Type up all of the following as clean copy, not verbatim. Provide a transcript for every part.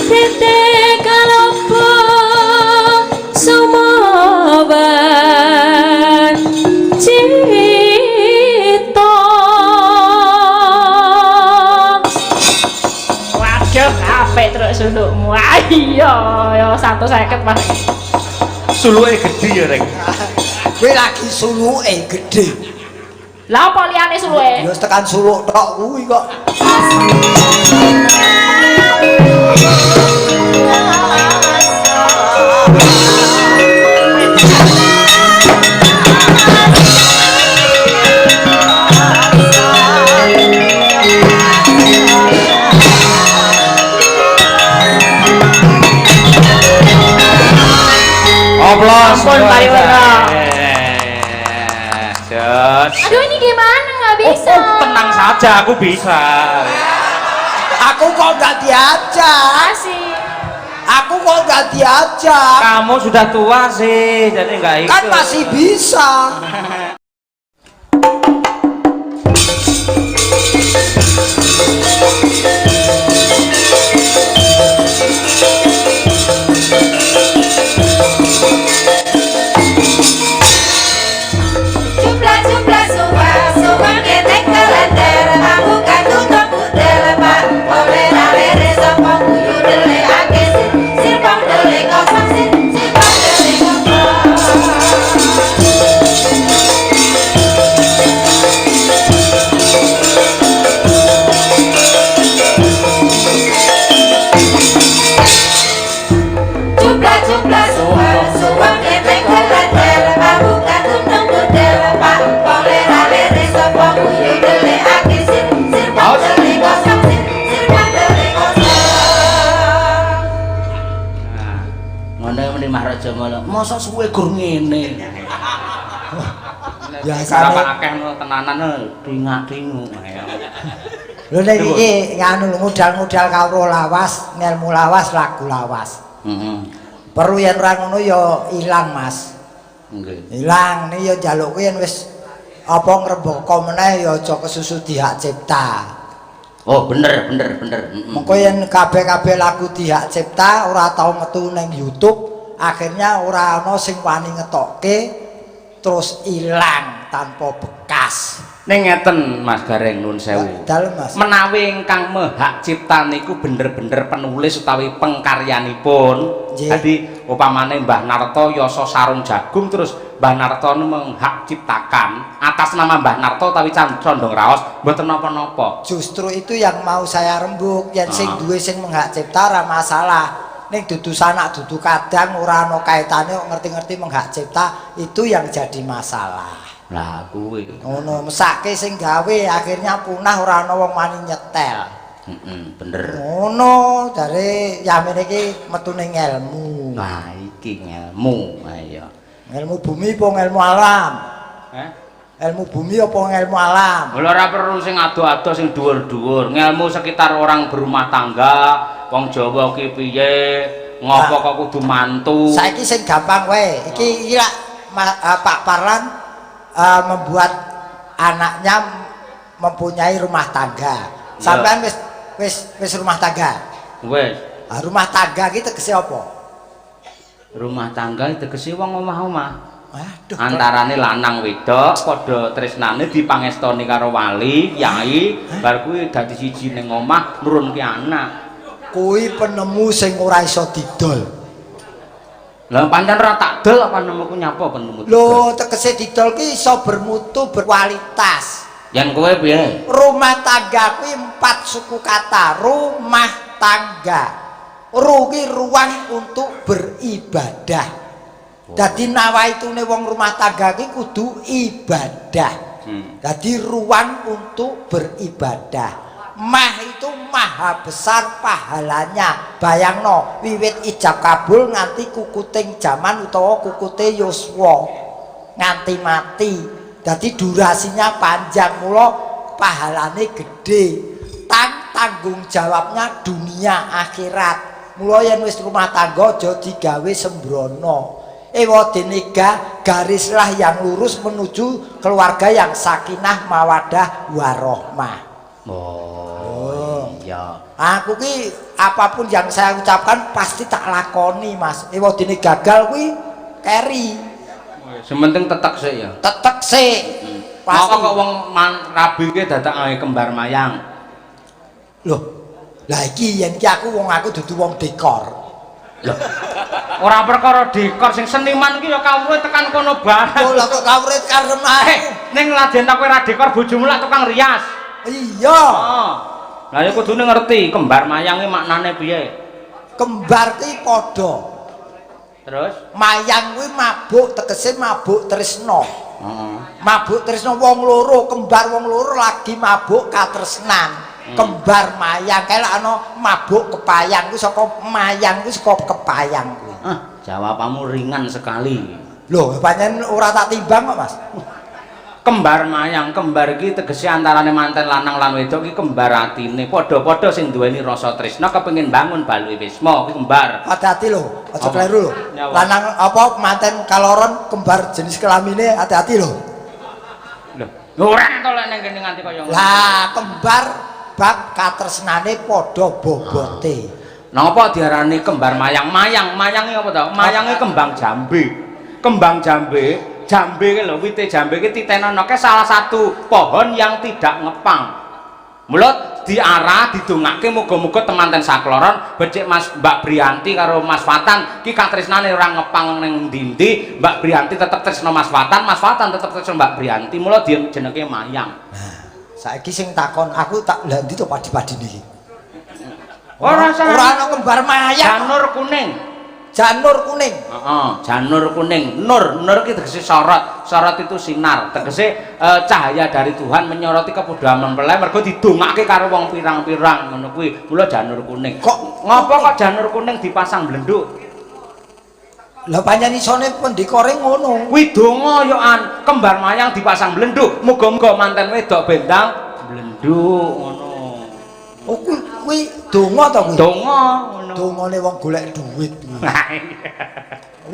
tete kalopo sumawan cita waduh apik terus sulukmu ayo ya 150 Mas suluke gedhe ya Rek kowe lagi suluke gedhe lah apa liyane suluke ya tekan suluk tok kuwi kok ampun pariwara aduh ini gimana nggak bisa tenang saja aku bisa aku kok nggak diajak sih aku kok nggak diajak kamu sudah tua sih jadi nggak ikut kan masih bisa masa suwe gur ngene biasane akeh tenanan dingak-dinguk lho nek iki nganu modal-modal kawruh lawas ngelmu lawas lagu lawas perlu yen ora ngono ya ilang Mas nggih ilang nih ya njaluk yen wis apa ngrembaka meneh ya aja kesusu di hak cipta oh bener mengko yen kabeh-kabeh lagu di hak cipta ora tau metu ning YouTube akhirnya ora ana sing wani ngetokke terus ilang tanpa bekas ning ngeten Mas Gareng nun sewu menawi ingkang hak cipta niku bener-bener penulis utawi pengkaryanipun jadi upamane Mbah Narto Yasa Sarung Jagung terus Mbah Narto menghak ciptakan atas nama Mbah Narto tapi condong raos mboten napa-napa justru itu yang mau saya rembuk yen sing duwe sing menghak cipta ora masalah ning dudu sanak dudu kadang ora ana kaitane ngerti-ngerti menghak cipta itu yang jadi masalah lah kuwi ngono mesake sing gawe akhirnya punah ora ana wong wani nyetel bener ngono dari yamin iki metune ilmu nah iki ilmu ayo ilmu bumi apa ilmu alam ilmu bumi apa ilmu alam ora perlu sing ado-ado sing dhuwur-dhuwur ngilmu sekitar orang berumah tangga wong Jawa ki piye ngopo kok kudu mantu saiki sing gampang wae iki Pak Parlan membuat anaknya mempunyai rumah tangga sampean wis rumah tangga wis rumah tangga ki tegese apa rumah tangga tegese wong omah-omah antarane lanang wedok padha tresnane dipangestoni karo wali yai bar kuwi dadi siji ning omah nurunke anak kuwi penemu sing ora iso didol lah pancen ora tak dol apa nemuku nyapa penemu lho tegese didol ki iso bermutu berkualitas yen kowe piye rumah tangga kuwi 4 suku kata rumah tangga rugi ruang untuk beribadah jadi nawaitune wong rumah tangga ki kudu ibadah jadi ruang untuk beribadah mah itu maha besar pahalanya bayangno wiwit ijab kabul nganti kukuting zaman utawa kukute yuswa nganti mati jadi durasinya panjang mula pahalane gede tanggung jawabnya dunia akhirat mula yen wis rumah tangga aja digawe sembrono ewadeniga garislah yang lurus menuju keluarga yang sakinah mawadah warohmah. Oh iya aku ki apapun yang saya ucapkan pasti tak lakoni Mas. Wadine gagal kuwi keri. Sementing tetek sik ya. Tetek sik. Pasti kok wong rabi ki dadak kembar mayang. Loh. Lah iki yen ki aku dudu wong dekor. Loh. Ora perkara dekor sing seniman ki ya kawruh tekan kono bareng. Oh, lah kok kawruh karep aku. Ning laden tak kowe ra dekor bojomu lak tukang rias. Iya. Oh. Lah ya kudune ngerti kembar mayang ki maknane piye? Kembar ki padha. Terus mayang kuwi mabuk tegese mabuk tresna. Heeh. Mabuk tresna wong loro, kembar wong loro lagi mabuk katresnan. Kembar mayang kae lak ana mabuk kepayang kuwi saka mayang kuwi saka kepayang kuwi. Jawabanmu ringan sekali. Loh, pancen ora tak timbang kok, Mas. Kembar mayang, kembar iki tegese antarane manten lanang lan wedok iki kembar atine. Padha-padha sing duweni rasa tresna kepengin bangun Baluwe Wisma kuwi kembar. Hati-hati lho, aja kleru lho. Lanang apa manten kaloron kembar jenis kelamine hati-hati lho. Lho, ora to lek ning kene nganti kaya ngono. Lah, kembar bab katresnane padha bobote. Napa diarani kembar mayang? Mayang iki apa to? Mayange kembang jambe. Kembang jambe, jambe ki lho, wite jambe ki titenonake salah satu pohon yang tidak ngepang. Mulut diarah didongake muga-muga temanten sakloron becik Mas Mbak Briyanti karo Mas Fatan ki katresnane ora ngepang ning ndi-ndi, Mbak Briyanti tetep tresna Mas Fatan tetep tresna Mbak Briyanti. Mula jenenge mayang. Saiki sing takon aku tak lha ndi to padi-padi niki. Ora ana kembar mayang. Janur kuning. Janur kuning. Heeh, janur kuning. Nur ki tegese sorot. Sorot itu sinar. Tegese cahaya dari Tuhan menyoroti kepudhaan mempelai mergo didongake karo wong pirang-pirang ngono kuwi. Mula janur kuning. Kok ngopo kok janur kuning dipasang blenduk? Lah pancen isone pendikore ngono. Kuwi donga yo an, kembar mayang dipasang blenduk. Muga-muga manten wedok bendang blenduk ngono. Oh kuwi donga to kuwi? Donga ngono. Dongane wong golek duit kuwi.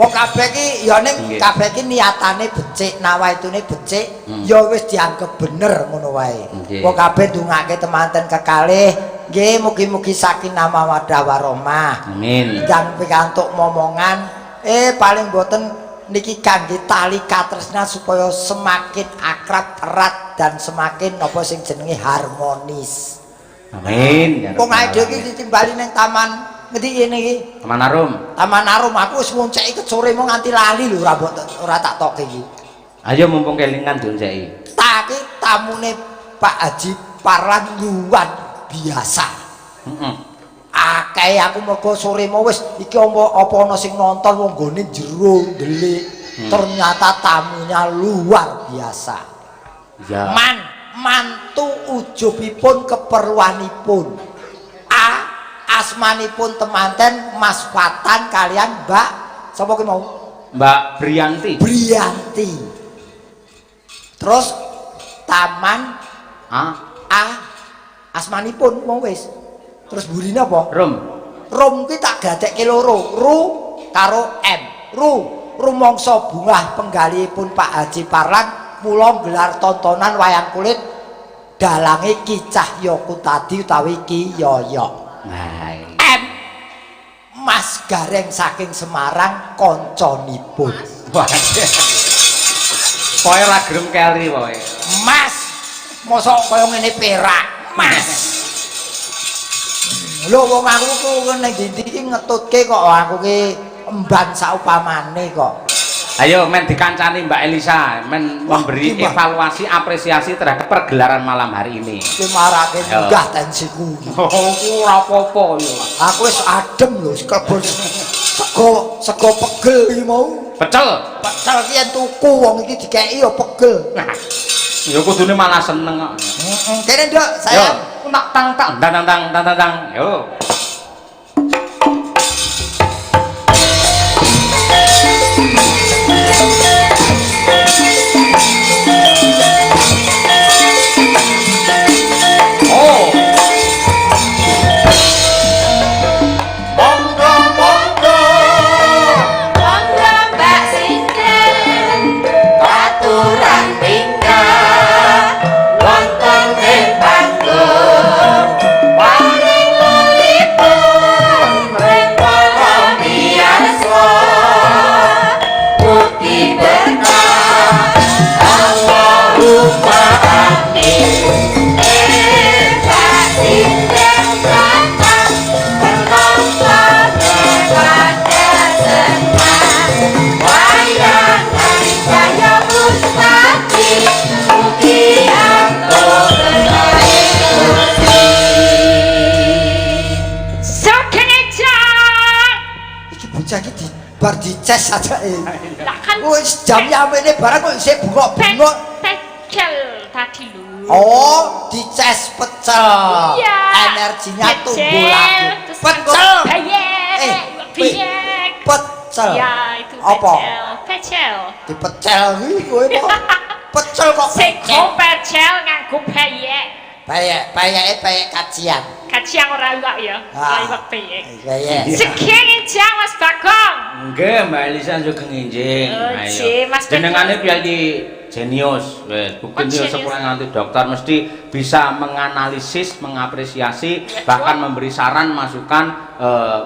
Wong kabeh ki ya ning kabeh ki niatane becik, nawaitune becik, ya wis dianggep bener ngono wae. Wong kabeh ndongake temanten kekalih, nggih mugi-mugi sakinah mawaddah warahmah. Amin. Ndang pikantuk momongan paling boten niki kangge tali katresnan supaya semakin akrab erat dan semakin napa sing jenenge harmonis. Amin. Wong ae dhewe iki ditimbali ning taman ngendi kene iki? Taman Arum. Taman Arum aku wis ngonceki kesore mau nganti lali lho ora tak tokke iki. Ayo mumpung kelingan dionceki. Tak iki tamune Pak Haji Parlan luar biasa. Heeh. Akeh aku mergo sore mau wis iki apa ana sing nonton wong gone jero ndelik. Ternyata tamunya luar biasa. Ya. Mantu ujubipun keperluanipun. Asmanipun temanten Mas Fatan kalian Mbak sapa ki mau? Mbak Briyanti. Briyanti. Terus taman asmanipun mau wis. Terus burine apa? Rum ki tak gadekke loro, Ru karo M. Rumangsa bungah penggalihipun Pak Haji Parlan mula gelar tontonan wayang kulit dalange Ki Cahyakutadi utawi Ki Yoyo. M Mas Gareng saking Semarang konconipun. Pokoke ora gelem keri pokoke. Mas, mosok kaya ngene perak, Mas. Lho wong aku ku ning ndi iki ngetutke kok aku ki emban saupamane kok. Ayo men dikancani Mbak Elisa, men memberi evaluasi apresiasi terhadap pergelaran malam hari ini. Ki marake munggah tensiku. Oh, ora apa-apa yo. Aku wis adem lho, klebon sego pegel iki mau. Pecel ki yen tuku wong iki dikeki yo pegel. Ya kudune malah seneng kok. Kene nduk, saya tak tang. Yo. Paring lali bocah iki bar dicas aja. Lah kan Wis jam yamene barang kok isih bengok-bengok. Pecel tadi lho. Oh, dicas pecel. Iya. Energinya tumbuh lagi. Pecel. Biek. Pecel. Iya, itu apa? Pecel. Dipecel iki kowe kok. Pecel kok pecel. Pecel nganggo peyek. Peyek kacian. Kacian ora iwak ya. Ora iwak peyek. Peyek. Sekian Mas Bagong. Nggih, Mbak Elisa juga nginjing. Ayo. Jenengane piye jenius, bukannya sekolah nganti dokter mesti bisa menganalisis, mengapresiasi, bahkan memberi saran, masukan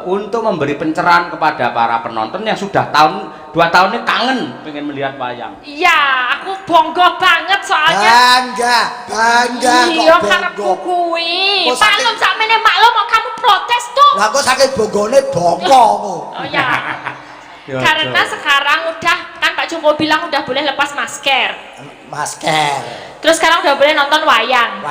untuk memberi pencerahan kepada para penonton yang sudah 2 tahun ini kangen pengen melihat wayang. Iya, aku bangga banget soalnya. Bangga iya, karepku kuwi. Maklum sakmene maklum kok kamu protes tuh. Lah kok saking bonggone bongko. Oh ya. Karena sekarang udah kan Pak Joko bilang udah boleh lepas masker. Terus sekarang udah boleh nonton wayang.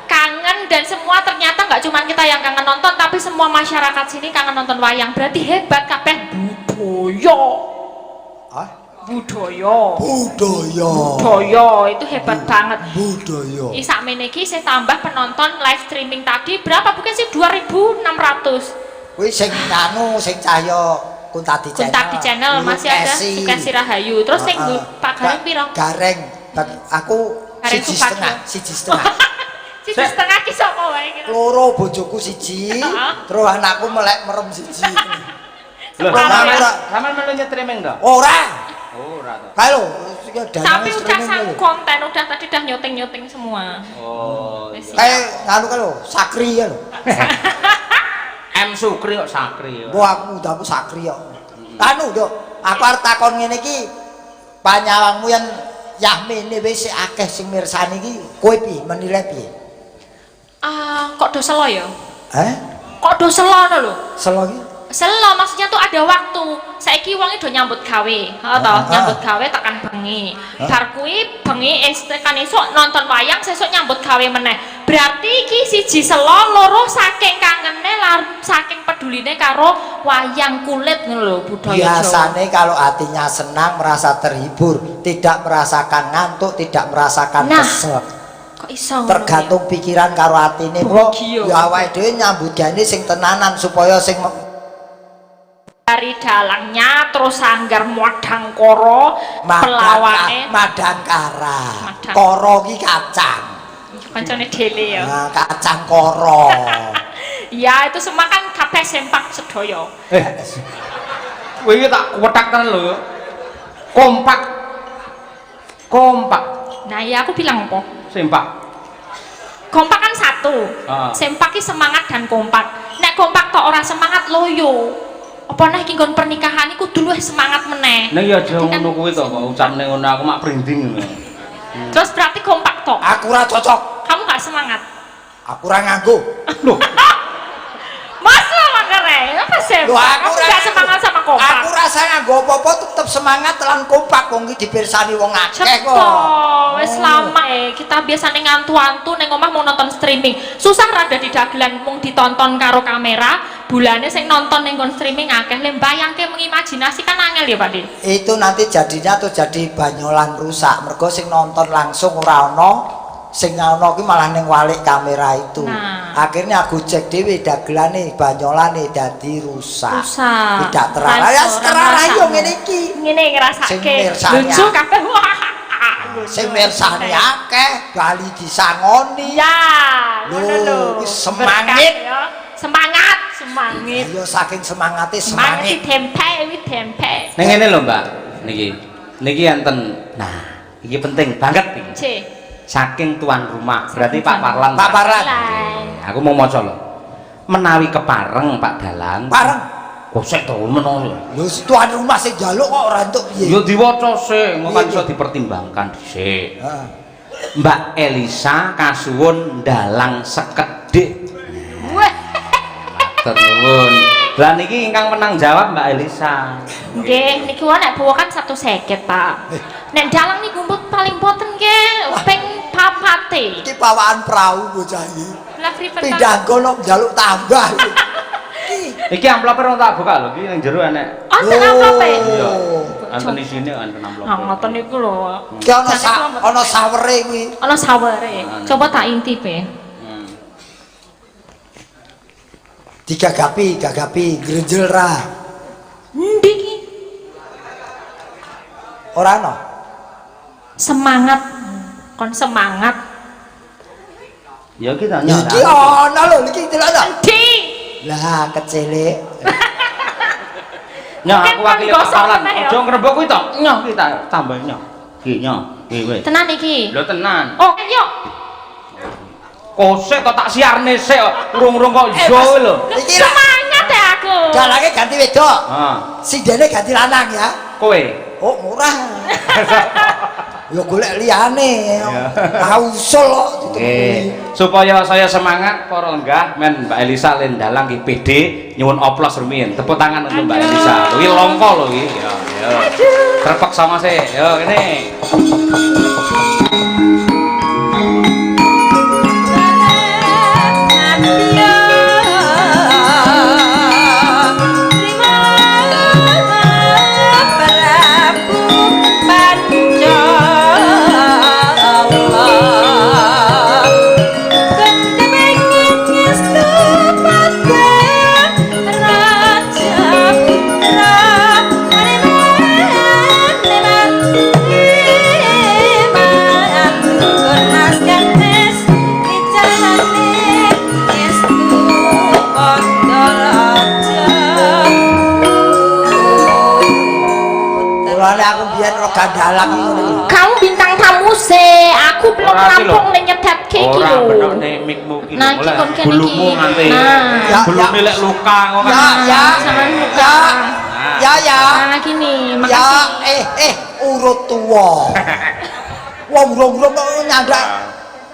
Kangen dan semua ternyata nggak cuma kita yang kangen nonton, tapi semua masyarakat sini kangen nonton wayang. Berarti hebat kabeh budaya itu hebat banget. Sakmene iki saya tambah penonton live streaming tadi berapa? Bukan sih 2.600. Kuwi sing cahyo Kuntadi channel masih ada Sukesi Rahayu. Terus sing Pak Gareng piro? Gareng. Aku 1,5. 1,5 ki sapa wae kira. Loro bojoku 1, terus anakku melek merem 1. Lho, sampean melu nyetriming to? Ora to. Kalau tapi udah sang konten udah tadi udah nyuting semua. Oh. Nganu kalau Sakri ya lho. M Sukri kok Sakri. Aku Sakri kok. Anu yo, aku arep takon ngene iki. Panyawangmu yen Yahmine wis akeh sing mirsani iki, kowe piye menilai piye? Kok do selo ya? Kok do selo lho? Selo iki? Selo maksudnya tuh ada waktu. Saiki wong do nyambut gawe, nyambut gawe tekan bengi. Bar kuwi bengi tekan esuk nonton wayang, sesuk nyambut gawe meneh. Berarti iki siji selo, loro saking kangene saking peduline karo wayang kulit ngono lho budaya Jawa. Biasane kalau hatinya senang, merasa terhibur, tidak merasakan ngantuk, tidak merasakan kesel. Kok iso tergantung pikiran karo atine kok. Ya awake dhewe nyambut gawe sing tenanan supaya sing dari dalangnya terus sanggar Madangkara pelawane Madangkara. Kara ki kacang. Kancane dele ya. Kacang koro. Ya itu semua kan kabeh sempak sedaya. Kowe iki tak wetak tenan lho. Kompak. Nah, ya aku bilang apa? Sempak. Kompak kan satu. Sempak ki semangat dan kompak. Nek kompak tok ora semangat loyo. Apa nek iki nggon pernikahan iku kudu luwih semangat meneh. Nek ya aja ngono kuwi to kok ucapne ngono aku mak branding ngono. Terus berarti kompak tok. Aku ora cocok. Kamu gak semangat? Aku ora nganggo. Loh. Masa makare? Apa sih? Aku gak semangat sama kompak. Aku rasa nganggo apa-apa tetep semangat lan kompak wong iki dipirsani wong akeh kok. Wis lama kita biasane ngantu-antu ning omah mau nonton streaming. Susah rada di dagelan mung ditonton karo kamera. Bulane sing nonton ning streaming akeh. Le mbayangke mengimajinasi kan angel ya, Pak Di. Itu nanti jadinya tuh jadi banyolan rusak. Mergo sing nonton langsung ora ono, sing ono ki malah ning walik kamera itu. Akhirnya aku cek dhewe dagelane banyolane dadi rusak. Tidak terarah. Ya terarah yo ngene iki. Ngene ngrasake. Lucu kabeh. Sing mirsani akeh, bali disangoni. Ya, ngono lho. Semangat. Ayo saking semangate semangat. Tempe. Ning ngene lho, Mbak. Niki enten. Nah, iki penting banget iki. Saking tuan rumah, berarti Pak Parlan. Pak Parlan. Aku mau maca lho. Menawi kepareng Pak Dalang. Pareng. Kok sik to menawa. Lho tuan rumah sing njaluk kok ora entuk piye? Ya diwaca sik, mongko iso dipertimbangkan dhisik. Mbak Elisa kasuwun ndalang sekedhik. Matur nuwun. Lah niki ingkang menang jawab Mbak Elisa. Nggih, niki wae nek bawa kan 150, Pak. Nek dalang niku paling boten nggih ping 4. Iki pawaan perahu bocah iki. Lah pripun? Pindah kono njaluk tambah. Iki amplope ora tak buka lho, iki ning jero enek. Wonten amplope. Iya. Anten isine anten amplope. Ah, ngoten niku lho. Ki ana sawere kuwi. Ana sawere. Coba tak intip e. Digagapi, grenjel ra. Endi iki? Ora ana. Semangat. Kon semangat. Ya iki tak nyala. Iki ana lho, iki delok ta. Endi? Lah kecele. Nyah aku wakil Kan gosok papalan. meneh ya. Aja ngrembug kuwi to. Nyah iki tak tambah nyah. Iki nyah. Iki wis. Tenan iki. Lho tenan. Oh, ayo. Kosek to tak siarne sik urung-urung kok iso lho. Iki lah. Semangat ya aku. Dalange ganti wedok. Heeh. Sindene ganti lanang ya. Kowe. Oh, murah. Ya golek liyane. Ah usul kok Supaya saya semangat para lenggah men Mbak Elisa Lendalang ki PD nyuwun oplos rumiyin. Tepuk tangan untuk Mbak Elisa. Kuwi longko lho iki. Ya, ya. Trepek sama sih. Yo ini. Aku biyen ro gandalang ngono. Kamu bintang tamu sih. Aku belum rampung ning nyedatke iki Ora lho. bener nek mikmu iki. Nah, iki kon kene iki. Bulumu nganti. Nah. Bulumu lek luka kok kan. Ya, Jangan lupa. ya. Nah, gini, Ya, makasih. urut tuwa. Wong urung-urung kok nyandak.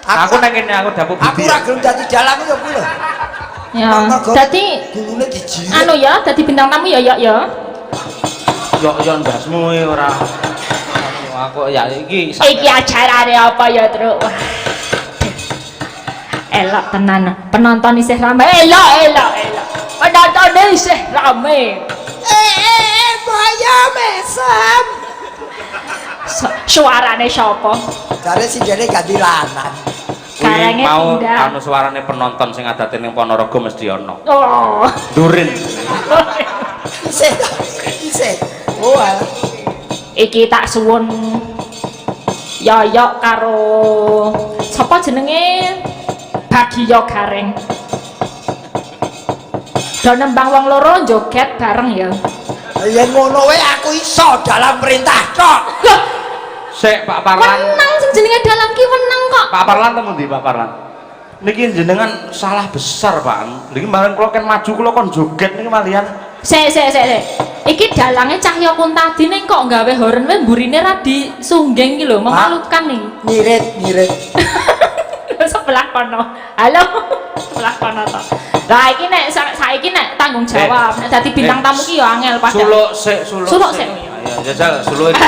Aku nang kene aku dapur Aku budi. ora gelem dadi dalang ya kuwi lho. Ya. Dadi gulune dijirit. anu ya, dadi bintang tamu ya ya. Yo ndasmu ora. Aku ya iki Iki acarane apa ya, Truk? Wah. Elok tenan. Penonton isih rame. Elok. Penonton isih rame. Baya mesem. Suarane sapa? Jare sindene ganti lanang. Karenge mau pindah. anu suarane penonton sing adate ning Ponorogo mesti ana. Oh. Durin. Isih. Oh, alah. Iki tak suwun yoyok karo sapa jenenge Bagiyo Gareng. Do nembang wong loro joget bareng ya. Yen ngono wae aku iso dalam perintah tok. Sik Pak Parlan. Wenang sing jenenge dalang ki wenang kok. Pak Parlan temu ndi Pak Parlan? Niki jenengan salah besar Pak. Niki kemarin kula kan maju kula kon joget niki malian. Sik. Iki dalange Cahya Kuntadi ning kok gawe horn wae mburine ra disunggeng iki lho, memalukan nih. Nyirit. Sebelah kono. Halo. Sebelah kono to. Lah iki nek saiki nek tanggung jawab, nek dadi bintang tamu ki ya angel padahal. Suluk sik. Ya jajal suluk iki.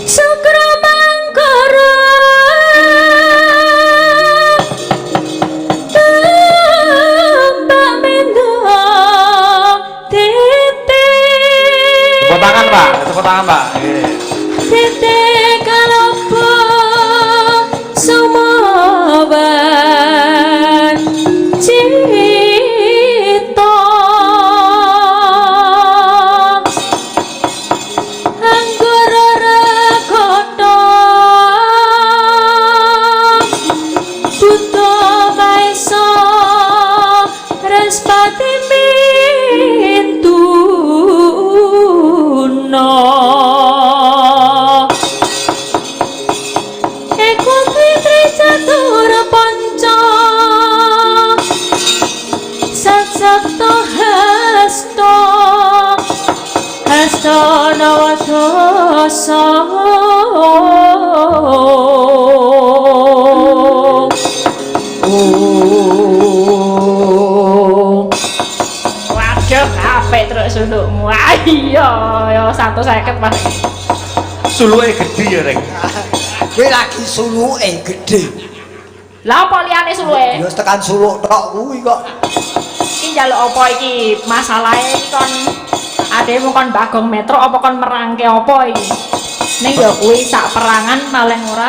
Sukra mangkara tambah mendo tete. Tepuk tangan Pak. Tete kalopo sumawan cita anggur rekoto buta maiso respati mintuno Eko fitri catur panca Satsakto hasto nawadosa Waduh, apa terus sulukmu? Ayo, ya 150 Mas. Suluke gedhe ya Reng. Kowe lagi suluke gedhe. Lah apa liyane suluke? Ya tekan suluk tok kuwi kok. Iki iki njaluk apa iki? Masalahe iki kon ademu kon Bagong Metro apa kon merangke apa iki? Ning ya kuwi sak perangan paling ora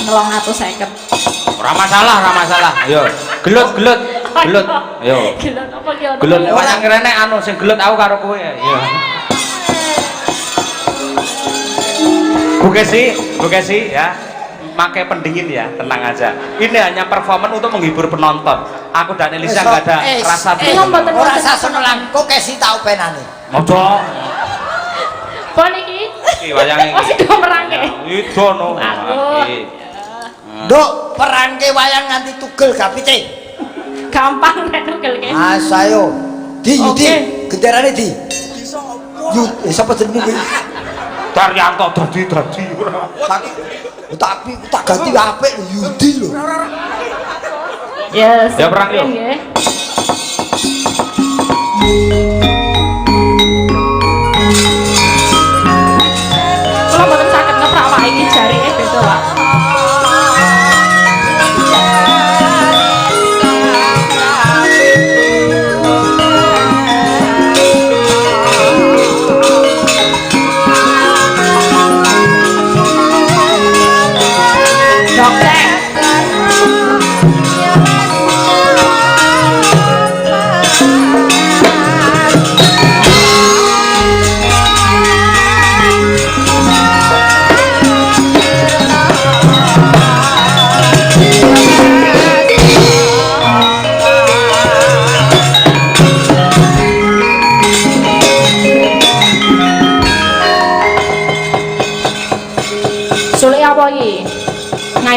250. Ora masalah, ora masalah. Ayo, gelut. Ayo. Gelut apa ki ono? Gelut wayang rene anu sing gelut aku karo kowe. Ayo. Bu Kesi ya. Pakai pendingin ya, tenang aja. Ini hanya performan untuk menghibur penonton. Aku dan Elisa enggak ada rasa ora rasa senelan kok Kesi tau penane. Mojo. Pon iki? Iki wayang iki. Oh sing merangke. Itu no. Nduk, perangke wayang nganti tugel gak pitik. Gampang nek tugelke. Ah, sayo. Yudi, genderane di. Yudi, sapa jenenge kuwi? Daryanto dadi ora. Tapi tak ganti apik Yudi lho. Yes. Ya perang yo. Kalau mboten saged ngeprak Pak iki jarine beda, Pak.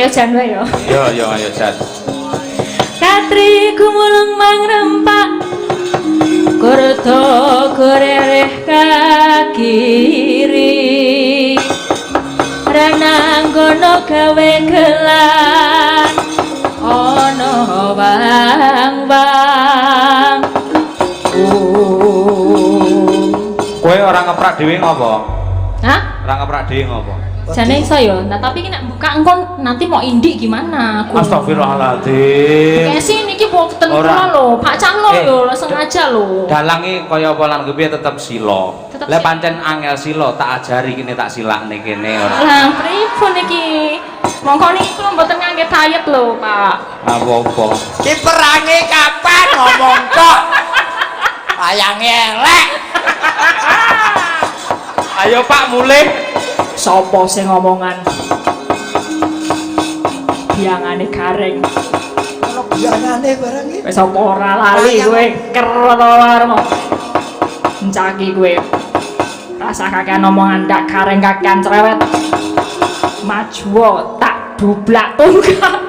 Jan wae yo. Yo ayo Jan. Katri kumulung mangrempak kurto kurereh kakiri rananggono gawe gelan ono bang kowe ora ngeprak dhewe ngopo? Hah? Ora ngeprak dhewe ngopo? Jane iso yo. Nah, tapi iki nek buka engkon nanti mau indik gimana? Astagfirullahaladzim. Kayak sini iki boten kula lho, Pak Calo yo sengaja lho. Dalange kaya apa lan kepiye tetep sila. Lah pancen angel sila tak ajari kene tak silakne kene ora. Lah pripun iki? Mongko niki kula mboten ngangge diet lho, Pak. Apa-apa. Ki perange kapan ngomong kok? Wayange elek. Ayo Pak mulih. Sopo sing ngomongan? Biangane gareng. Ono biangane barang iki. Wis apa ora lali kowe kerno. Encaki kowe. Rasa kakean omongan ndak gareng kakean cerewet. Maju tak dublak tunggal.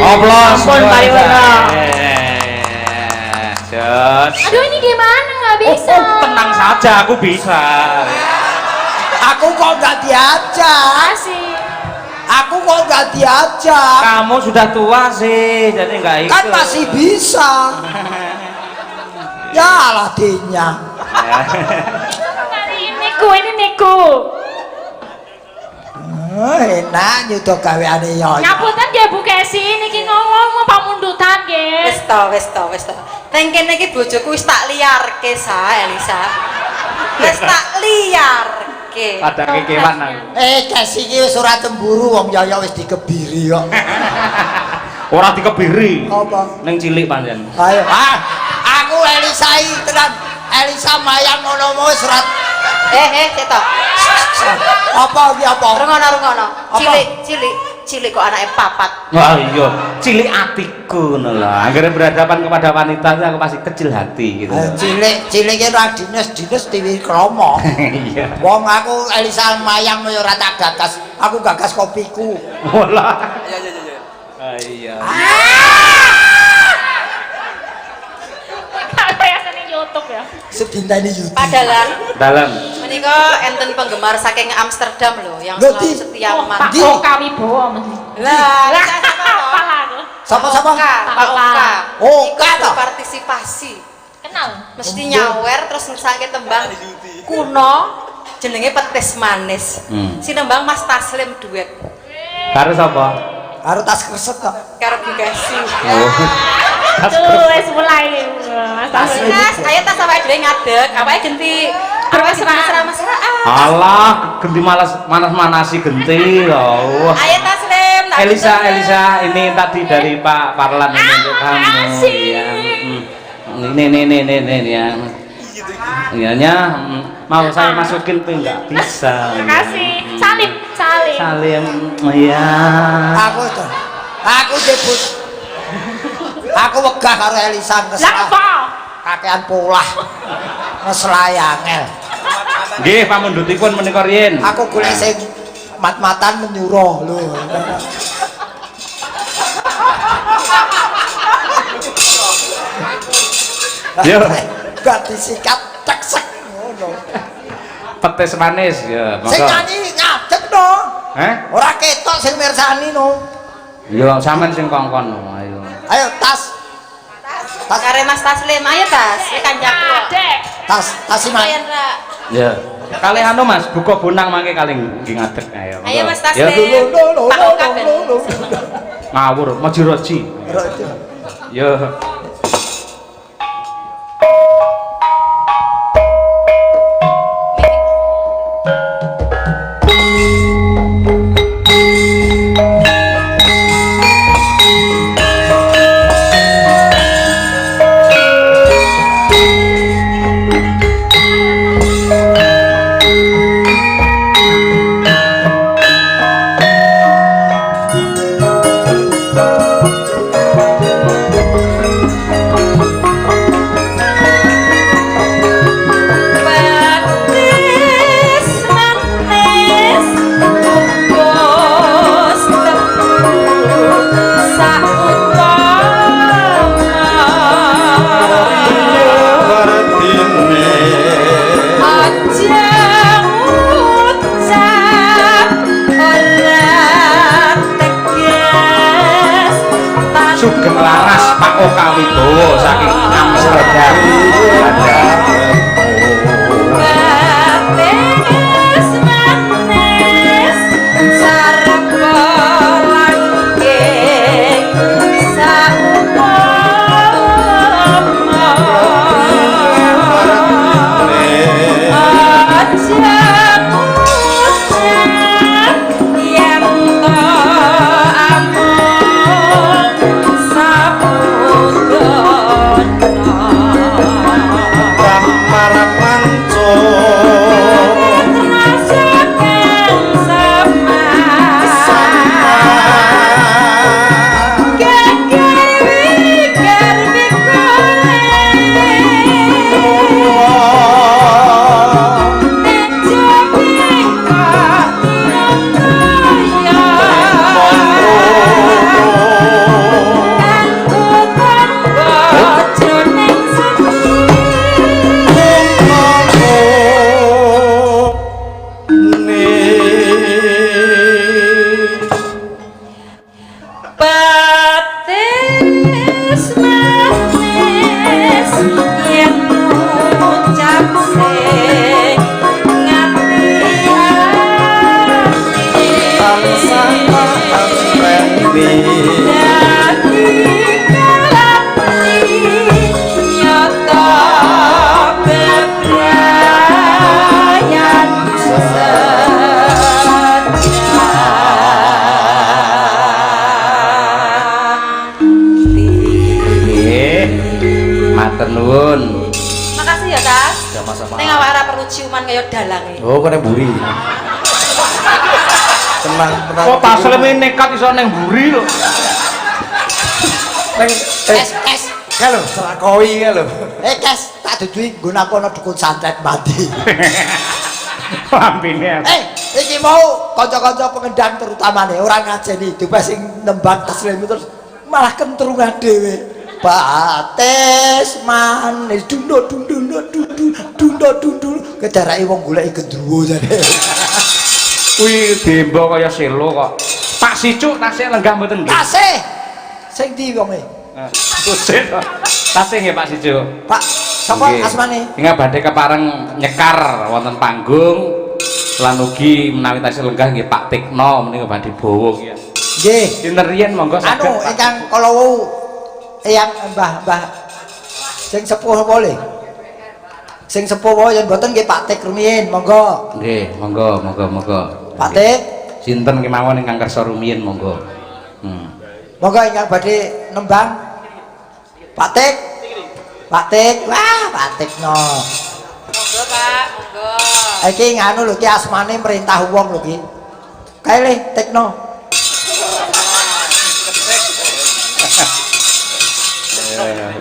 Oplos. Ampun pariwara. Jos. Aduh ini gimana nggak bisa? Tenang saja, aku bisa. Aku kok nggak diajak. Asik. Aku kok nggak diajak. Kamu sudah tua sih, jadi nggak ikut. Kan masih bisa. Ya lah dinya. Ini niku. Enak nyudo gaweane yo. Ngapunten nggih Bu Kesi niki ngomong pamundutan nggih. Wis to. Teng kene iki bojoku wis tak liarke sa Elisa. Wis tak liarke. Pada kekewan aku. Kesi iki wis ora cemburu wong Yoyo wis dikebiri kok. Ora dikebiri. Apa? Ning cilik pancen. Ayo. Aku Elisa iki tenan. Elisa mayang ngono wis ora. Cetok. Apa iki apa? Rungono. Cilik kok anake papat. Wah iya, cilik atiku ngono lho. Anggere berhadapan kepada wanita aku masih kecil hati gitu. Cilik ki ra dinas tiwi kromo. Iya. Wong aku Elisa mayang yo ora tak gagas. Aku gagas kopiku. Wala. Iya. Biasanya YouTube ya. Sedintane YouTube. Padahal Dalam. menika enten penggemar saking Amsterdam loh yang selalu setia Pak memantau. Oka Wibowo mesti. Lah, Sapa-sapa? Pak Oka. Oka Ikut toh? berpartisipasi. Kenal. Mesti nyawer terus ngesake tembang kuno jenenge petis manis. Sinembang Mas Taslim duet. Karo sapa? Karo tas kresek kok. Karo Bu Kesi. Tuh wis mulai Mas Taslim. Tas, ayo tas awake dhewe ngadeg, awake genti mesra-mesraan. Alah, genti manas-manasi genti lho. Ayo Taslim, tak Elisa, ini tadi dari Pak Parlan ini untuk kamu. Makasih. Ya. Ini ya. Iyanya mau saya masukin tuh nggak bisa. Makasih. Salim. Salim, iya. Aku jebut. Aku wegah karo Elisa Lah ngeslah. apa? Kakean polah. Ngeslah angel. Nggih, pamundhutipun menika riyin. Aku golek sing mat-matan menyuruh lho. Yo. Gak disikat ceksek ngono. Petis manis ya, Sing monggo. nyanyi ngadeg no. Ora ketok sing mirsani no. Yo sampean sing kongkon ayo. Ayo tas. kare Mas Taslim, ayo Tas, iki kancaku. Adek. Tas si Mas. Ya. Kali anu Mas, buka bonang mangke kali nggih ngadeg ayo. Ayo Mas Ya, Taslim. Pak Oka ben. ngawur, majiroji. Yo. Sugeng Laras Pak Oka Wibowo saking Amsterdam. matur nuwun. Makasih ya, Tas. Sama-sama. Ning awak ora perlu ciuman kaya dalange. Oh, kene mburi. Tenang. Kok tasleme nekat iso neng mburi lho. Neng Kes. Halo, selakoi ya lho. Kes, tak dudui nggunakan dukun santet mati. Lampine. Iki mau kanca-kanca pengendang terutama nih orang ngajeni itu sing nembang taslim terus malah kentrungan dhewe. Bates manis dundo kedarake wong goleki gendruwo jane. Kuwi dembo kaya selo kok. Pak Sicuk tasih lenggah mboten nggih? Tasih. Sing ndi wonge? Tusit. Tasih nggih Pak Sicuk. Pak, sapa asmane? Ingat badhe kepareng nyekar wonten panggung lan ugi menawi tasih lenggah nggih Pak Tikno menika badhe bawa nggih. Nggih. Dinten riyen monggo saged. Anu ingkang kala wau eyang Mbah sing sepuh boleh. Sing sepuh wae yen mboten nggih Pak Tik rumiyin, monggo. Nggih, monggo. Pak Tik, sinten kemawon ingkang kersa rumiyin monggo. monggo ingkang badhe nembang. Pak Tik. Wah, Pak Tikno. Monggo, Pak, monggo. Iki nganu lho ki asmane merintah wong lho ki. Kae le Tikno.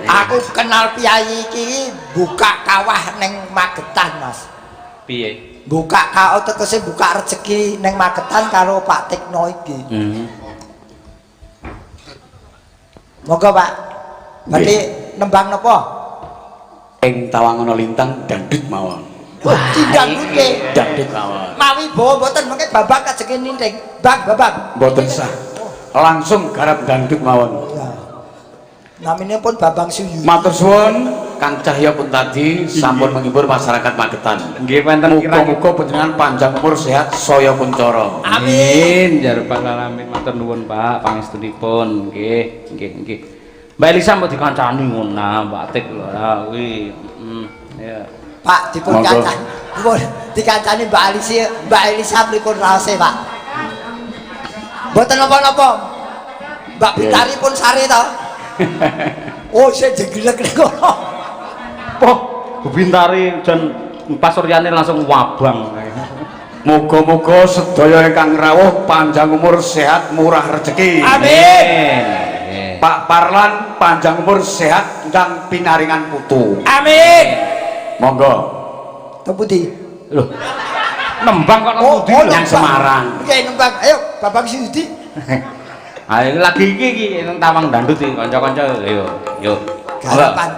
Aku kenal piyayi iki buka kawah ning Magetan, Mas. Piye? Buka kawah tegese buka rezeki ning Magetan karo Pak Tikno iki. Monggo, Pak. Berarti nembang napa? Ing Tawangono Lintang dangdut mawon. Wah, dangdute. Dangdut mawon. Mawi bawa mboten mengke babak kajenge ninting. Babak. Mboten sah. Langsung garap dangdut mawon. Ya. Namine pun Babang Suyu. Matur suwun Kang Cahya pun tadi sampun menghibur masyarakat Magetan. Nggih panten Muga-muga panjenengan panjang umur sehat saya kuncara. Amin. Jarupal alamin matur nuwun Pak pangestunipun. Nggih. Mbak Elisa mau dikancani ngono, Mbak Tik lho. Ha kuwi. Ya. Pak dipun kancani. Dipun dikancani Mbak Elisa pripun raose, Pak? Mboten napa-napa. Mbak Bitari pun sari to. Oh, saya jeglek nek kono. Oh, Bu Bintari jan pas suryane langsung wabang. Muga-muga sedaya ingkang rawuh panjang umur sehat murah rezeki. Amin. Pak Parlan panjang umur sehat dan pinaringan putu. Amin. Monggo. Tepundi? Loh. Nembang kok nang pundi lho? Yang Semarang. Oke, nembang. Ayo, Babang Sudi. Ayo lagi iki nang Tawang Dangdut iki kanca-kanca yo. Garapan.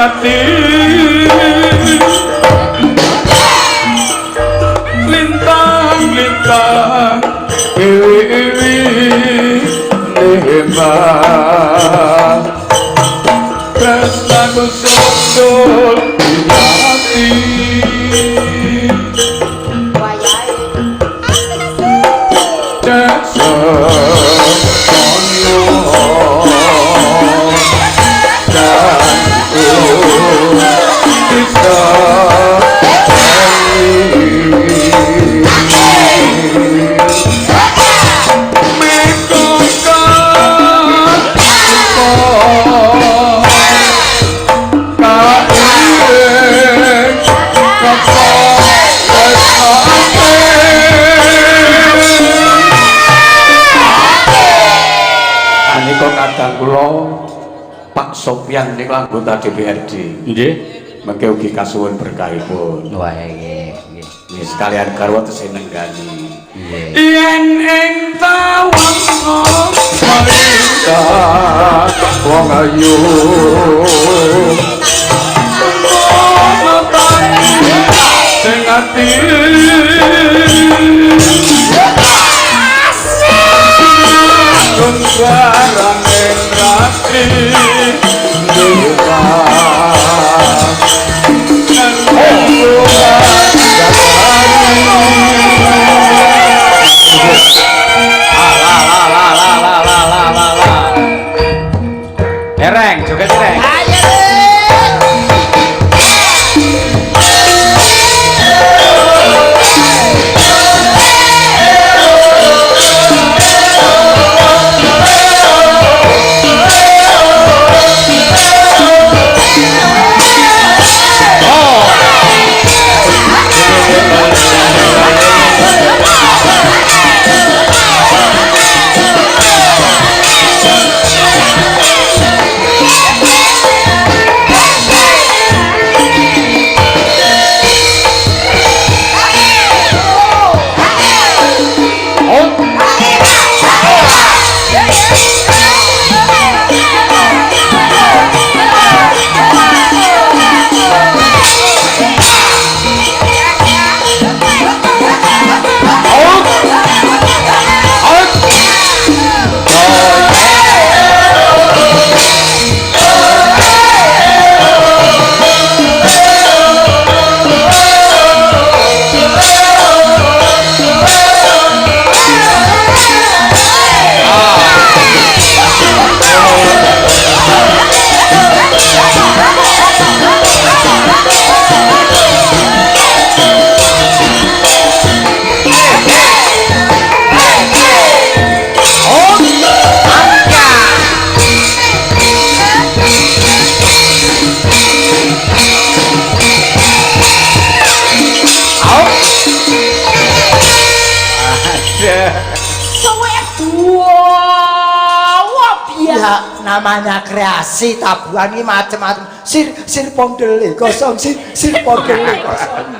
ati lintang-lintang iwi-iwi nembang tresnaku sundul di hati kadang kula Pak Sopyan niku anggota DPRD. Nggih. Mengke ugi kasuwun berkahipun. Wah nggih, nggih. Nggih sekalian garwa tesih nenggani. Nggih. Yen ing tawang malika wong ayu. Sing ati barang ing rati dewa Ereng, joget ereng. Namanya kreasi tabuhan ini macam-macam sir pondele kosong sir pondele kosong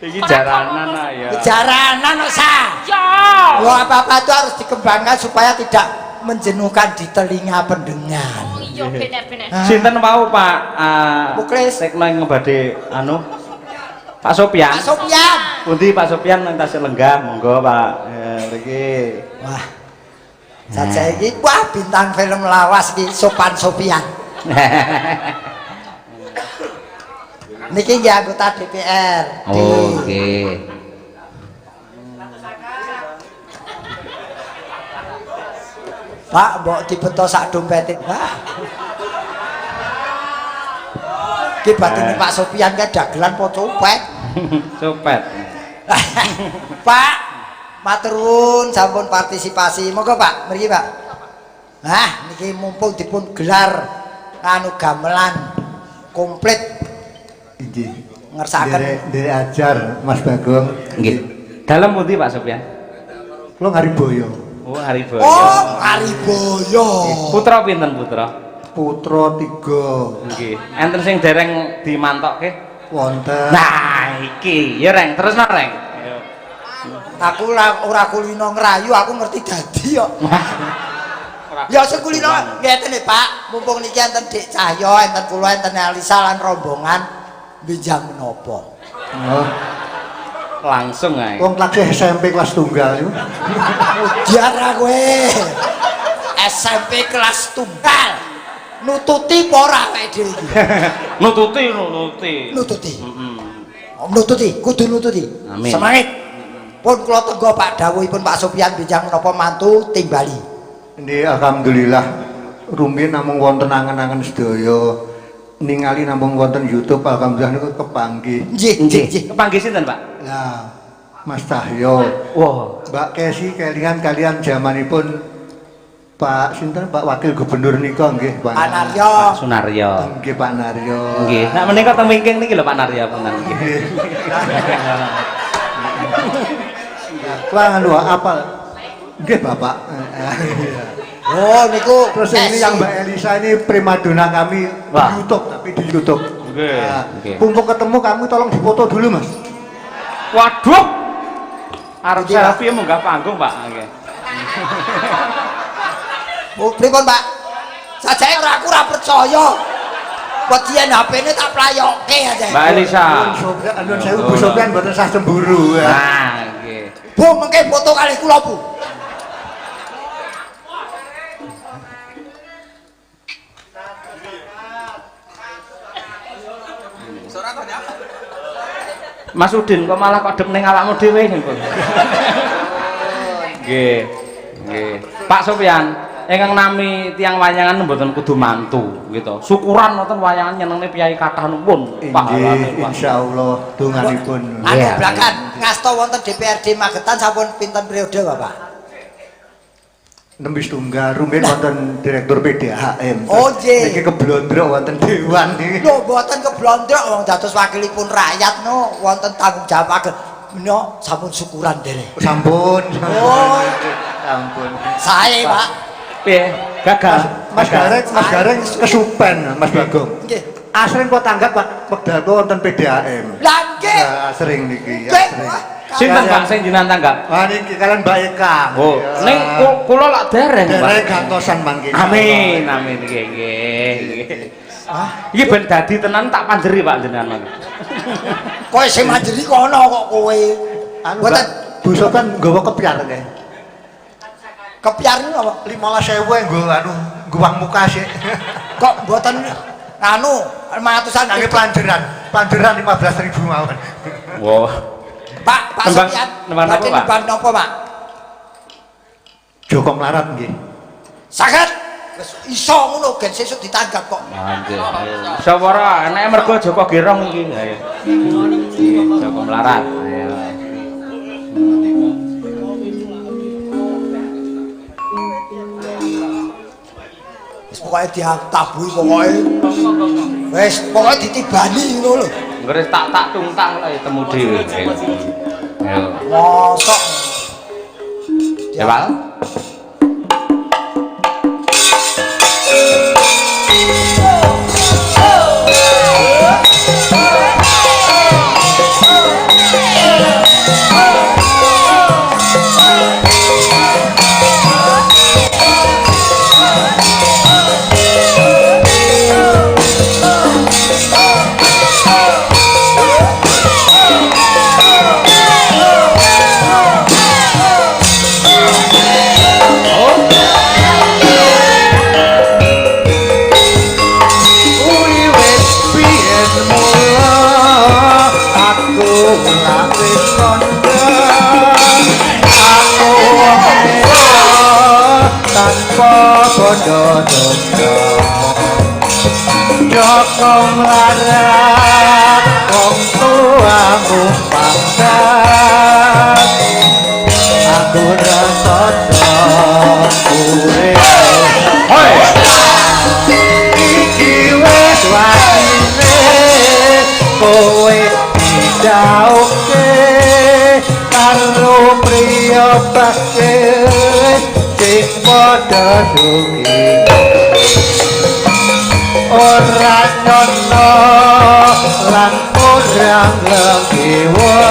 Iki jaranan ya. Jaranan sa. Ya. Wah, apa-apa itu harus dikembangkan supaya tidak menjenuhkan di telinga pendengar. Oh iya bener-bener. Sinten mau Pak Muklis tekno ngebade anu Pak Sopyan. Pak Sopyan. Pundi Pak Sopyan entas lenggah monggo Pak. Mriki. Wah. Saja iki wah bintang film lawas iki Sopan Sopyan. Niki nggih anggota DPR. Oh, nggih. Pak, mbok dibeto sak dompete, Pak. Ki batine Pak Sopyan ka dagelan po copet. Copet. Pak, matur nuwun sampun partisipasi. Monggo Pak, mriki Pak. Nah, niki mumpung dipun gelar anu gamelan komplit. Nggih. Ngersakaken Ndere ajar Mas Bagong. Nggih. Dalem pundi Pak Sopyan? Kula Ngariboyo. Oh, Hariboyo. Oh, Hariboyo. Putra pinten putra? Putra 3. Nggih. Enten sing dereng dimantokke? Wonten. Nah, iki. Ya Reng, terusno Reng. Ayo. Aku ora kulino ngrayu, aku ngerti dadi kok. Ya sing kulino ngeten nih Pak, mumpung niki enten Dik Cahyo, enten kula, enten Alisa lan rombongan benjang menapa. Oh, Langsung ae. wong lagi SMP kelas tunggal iku. Diara kowe. SMP kelas tunggal. Nututi apa ora awake dhewe iki? Nututi. Oh, nututi, kudu nututi. Amin. Semangat. Pun kula tenggo Pak dawuhipun Pak Sopyan benjang menapa mantu timbali. Ini alhamdulillah rumiyin namung wonten angen-angen sedaya ningali namung wonten YouTube alhamdulillah niku kepanggih. Nggih. Kepanggih sinten, Pak? Nah, Mas Cahyo, Wah, Mbak Kesi kelingan kalian zamanipun Pak sinten Pak Wakil Gubernur nika nggih Pak Anaryo. Pak Sunaryo. Nggih Pak Naryo. Nggih. Nek menika teng wingking niki lho Pak Naryo punten nggih. Lah anu apal. Nggih Bapak. Oh niku Terus ini yang Mbak Elisa ini primadona kami Wah. di YouTube tapi di YouTube. Nggih. Nah, Nggih. mumpung ketemu kamu tolong difoto dulu Mas. Waduh. Arep selfie munggah panggung, Pak. Nggih. Oh, pripun Pak? Sajake ora aku ora percaya. Wedian HP-ne tak playokke aja. Mbak Elisa. Anu saya Bu Sofyan mboten sah cemburu. Nah, nggih. Bu mengke foto kalih kula Bu. Mas Udin kok malah kodep ning awakmu dhewe niku. Nggih. Nggih. Pak Sofyan, ingkang nami tiang wayangan mboten kudu mantu gitu. Syukuran wonten wayangan nyenengne piyai kathah nuwun. Nggih, insyaallah donganipun. Anu blakan ngasta wonten DPRD Magetan sampun pinten periode Bapak? Nembis tunggal rumiyin wonten direktur PDAM. Oh nggih. Niki keblondrok wonten dewan niki. Lho mboten keblondrok wong dados wakilipun rakyat no wonten tanggung jawab ageng. Menika sampun syukuran derek. Sampun. Oh. Sampun. Sae Pak. Piye? Gagal. Mas Gareng kesupen Mas Bagong. Nggih. Asring kok tanggap Pak wekdal wonten PDAM. Lah nggih. Nah, sering niki, Nggih. sering. Sinten Pak sing jenengan tanggap? Ah niki kalian Mbak Eka. Oh, ning kula lak dereng, Pak. Derek gantosan mangke. Amin, amin nggih nggih. Iki ben dadi tenan tak panjeri Pak jenengan mangke. Kowe sing manjeri kono kok kowe. Anu Mboten Bu Sofyan nggawa kepiar nggih. kepiar niku apa? 15.000 nggo anu guwang muka sih. Kok mboten anu 500-an Nangge planjeran. Planjeran 15.000 mawon. Wah. Pak Nembang- Sofyan. nembang napa, badhe Pak? nembang napa Pak? Joko Melarat nggih. Saged. Wis iso ngono gen sesuk ditanggap kok. Anjir. Sawara enake mergo Joko Gerong iki. Ayo. Joko Melarat. Ayo. Wis pokoke diatabuhi pokoke. Wis pokoke ditibani ngono lho. Ngres tak tungtang lho temu dhewe. Ayo. Mosok. Ya, Pak. Joko Melarat wong tuamu pangkat aku rasa urip hoi iki wis watine kowe dijauhke karo priya bakil sing padha sugih ora nyono lan ora nglewa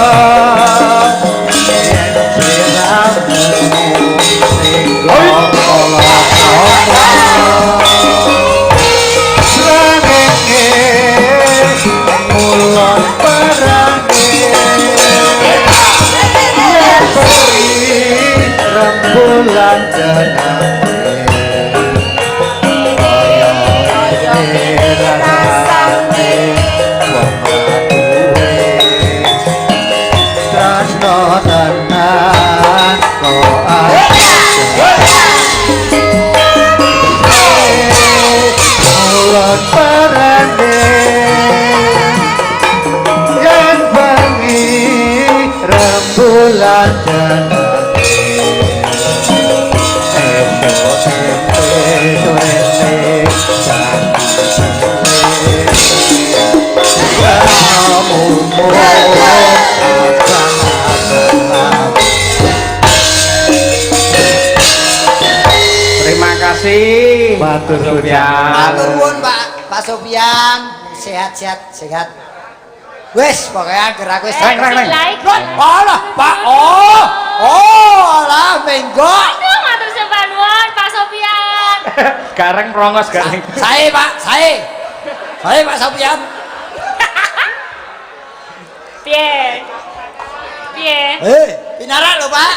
yen sira sing kala Srengenge mulon perange yen bengi rembulan jenenge kaya ini rasane wong aduwe tresno tenan kok mulon perange yen bengi rembulan jenenge esok sore Terima kasih. Matur Sofyan. Matur nuwun Pak Sofyan, sehat. Wis pokoknya gerak wis. Reng. Alah, Pak. Oh, alah menggo. Aduh, matur sembah nuwun Pak Sofyan. Gareng rongos gareng. Saya Pak, saya Pak Sofyan. Piye? Pinarak lho Pak.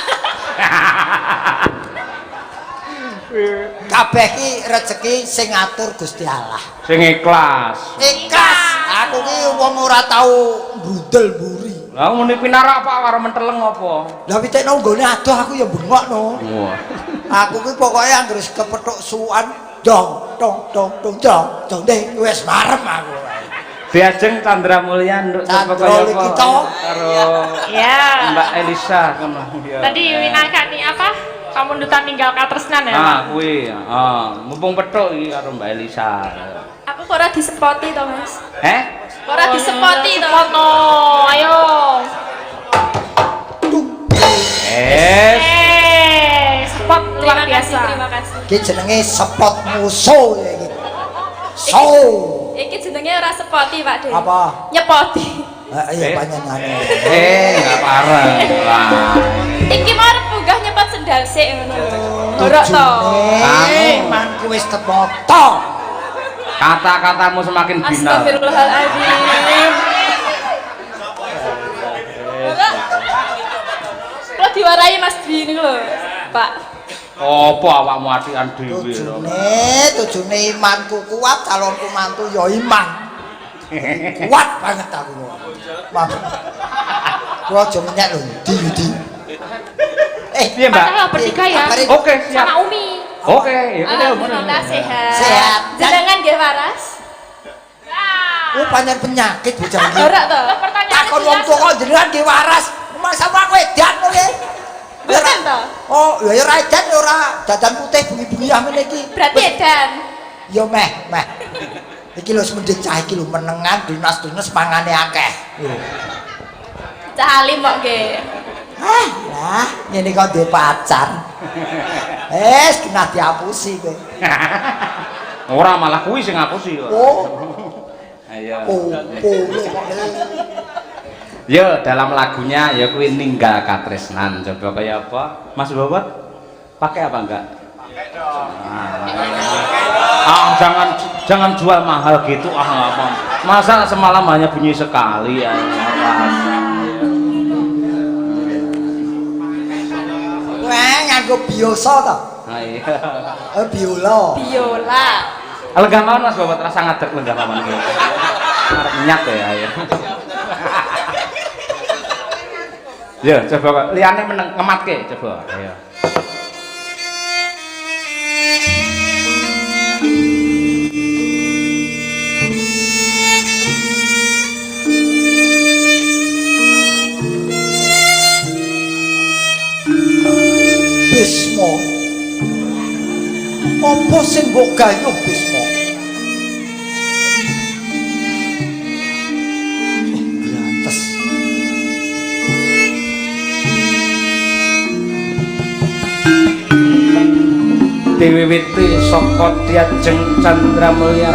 Kabeh ki rezeki sing ngatur Gusti Allah. Sing ikhlas. Ikhlas. Aku ki wong ora tau brudel mburi. Lah muni pinarak Pak karo menteleng apa? Lah pitekno nggone adoh aku ya bengokno. Wah. Aku ki pokoke anggere kepethuk suwan dong deh wis marem aku. Diajeng Chandra Mulya nduk Chandra kita karo Ya. Mbak Elisa ngono. Tadi winakani apa? Kamundutan ninggal katresnan ya. Ah, kuwi. Mumpung petuk iki karo Mbak Elisa. Aku kok ora disepoti to, Mas? Ora disepoti to. Foto. Ayo. Spot luar biasa. Terima kasih. iki jenenge spot musuh ya iki. Iki jenenge ora sepoti, Pak De. Apa? Nyepoti. Iya panjenengane. Enggak parah. Lah. Iki mau arep munggah nyepot sendal sik ngono lho. Horok to. Mangku wis tepoto. Kata-katamu semakin binar. Astagfirullahaladzim. Kalau diwarai Mas Dwi ini lho, Pak. Apa awakmu atikan dhewe? Tujune imanku kuat, calonku mantu ya iman. Kuat banget aku. Kuwi aja menyek lho, di. Piye, Mbak? Padahal bertiga ya. Oke, siap. Sama Umi. Oke, ya udah. Alhamdulillah sehat. Sehat. Jenengan nggih waras? Pancen penyakit bocah iki. Ora to. Pertanyaan Takon wong tuwa kok jenengan nggih waras. Masa aku edan kok nggih. Bukan to. Oh, ya ora edan ya ora. Dadan putih bengi-bengi amene iki. Berarti edan. Ya meh. Iki lho semendhik cah iki lho menengan dinas-dinas mangane akeh. Cah alim kok nggih. Lah, ngene kok duwe pacar. Kena diapusi kowe. Ora malah kuwi sing ngapusi kok. Oh, Ayo. kok. Yo, dalam lagunya ya kuwi ninggal katresnan. Coba kaya apa? Mas Bobot? Pakai apa enggak? Pakai dong. Jangan jual mahal gitu apa. Masa semalam hanya bunyi sekali ya. Nganggo biasa to? Ah iya. Biola. Lenggah mawon Mas Bobot rasa ngadeg lenggah mawon iki. Arep nyat ya ayo. Ya, coba liyane ngematke coba. Ayo. Bismo. Apa sing mbok gayuh Bismo? Grates. Diwiwiti saka Diajeng Chandra Mulya.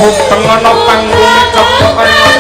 Gubeng ana panggung ceplok kaya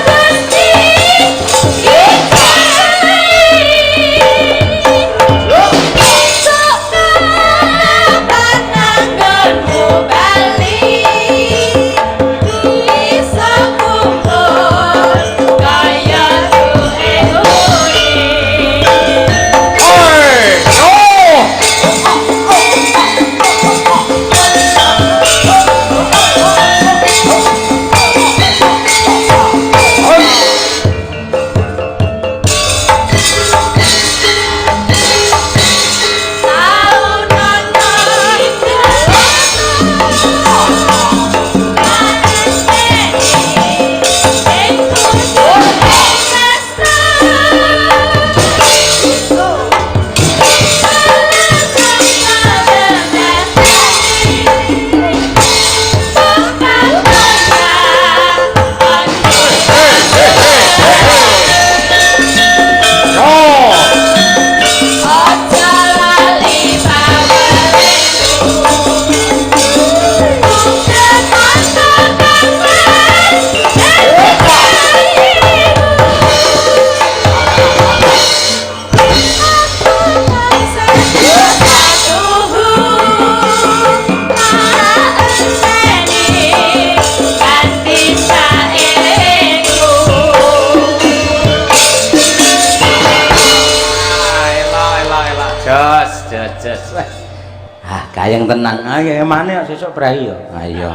Kayang tenang ae mana sesuk brai yo. Ayo.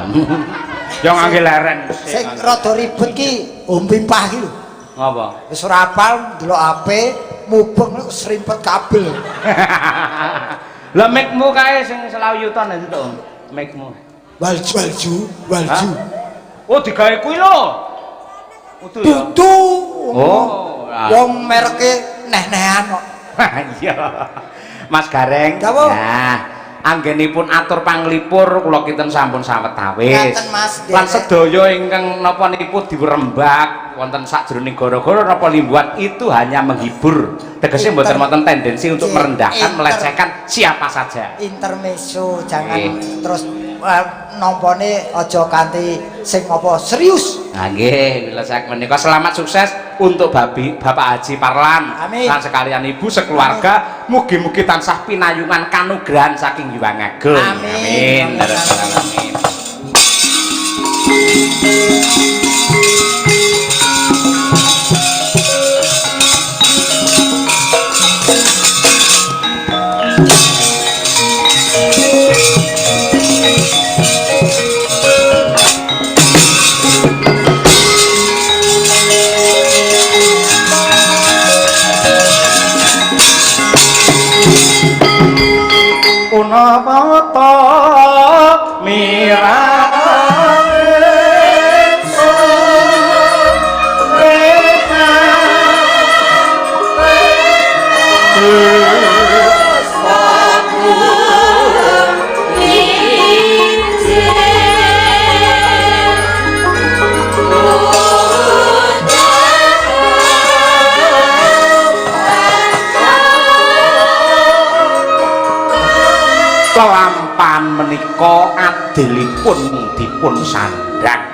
Yo ngangge leren. Sing rada ribet ki ompimpah ki lho. Ngapa? Wis ora apal ndelok HP, mubeng serimpet kabel. Lah mikmu kae sing selawutan itu to. Mikmu. Walju. Oh digawe kuwi lho. Utuh ya. Dudu. Oh. Wong mereke neh-nehan kok. Iya. Mas Gareng. Nah, anggenipun atur panglipur kula kinten sampun sawetawis. Ngaten Mas. Lan sedaya ingkang napa niku diwerembak wonten sakjroning gara-gara napa limbuan itu hanya menghibur. Tegese mboten wonten tendensi untuk merendahkan, melecehkan siapa saja. Intermezzo, jangan terus nampane aja kanthi sing apa serius. Nah nggih, mila sak menika selamat sukses untuk Bapak Haji Parlan lan sekalian ibu sekeluarga, mugi-mugi tansah pinayungan kanugrahan saking Hyang Agung. Amin. Amin. Punapata kelampan menika adilipun dipun sandhang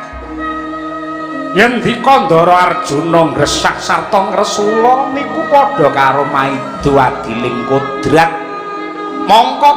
yen dikandara Arjuna ngresak sarta ngresula niku padha karo maido adiling kodrat mongko